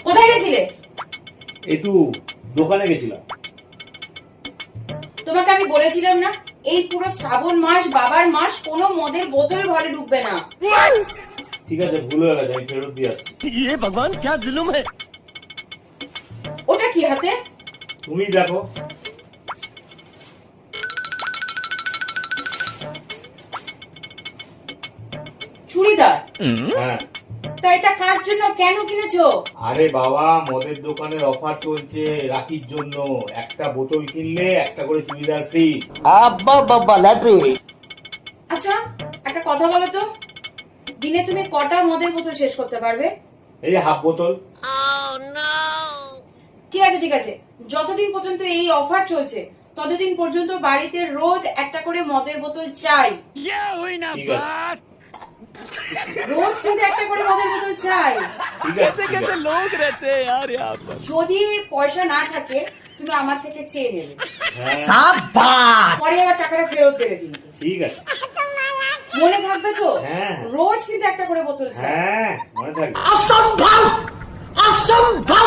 কোথায় গেছিলে? একটু দোকানে গেছিলাম। তোমাকে আমি বলেছিলাম না এই পুরো শ্রাবণ মাস বাবার মাস কোনো মদের বোতল ঘরে ঢুকবে না। ঠিক আছে, ভুল হয়ে গেছে, আমি ফেরত দিয়ে আসছি। ये भगवान क्या जुल्म है। ওটা কি হাতে? তুমি দেখো। চুড়িদার? হ্যাঁ। তা এটা কার জন্য, কেন কিনেছো? আরে বাবা, মদের দোকানের অফার চলছে রাখির জন্য। একটা বোতল কিনলে একটা করে চুড়িদার ফ্রি। আব্বা বাবা ল্যাট্রি। আচ্ছা একটা কথা বলো তো, দিনে তুমি কটা মদের বোতল শেষ করতে পারবে? এই যে হাফ বোতল। ঠিক আছে ঠিক আছে, যতদিন পর্যন্ত এই অফার চলছে ততদিন পর্যন্ত বাড়িতে রোজ একটা করে মদের বোতল চাই। ঠিক আছে, রোজ কিন্তু একটা করে মদের বোতল চাই। ঠিক আছে, कैसे कैसे लोग रहते हैं यार यहाँ पर। যদি পয়সা না থাকে তুমি আমার থেকে চেয়ে নেবে, হ্যাঁ, সাবাস। পরে আবার টাকাটা ফেরত দেবে কিন্তু। ঠিক আছে। মনে থাকবে তো? হ্যাঁ। রোজ কিন্তু একটা করে বোতল চাই। হ্যাঁ, মনে থাকবে। অসম্ভব, অসম্ভব।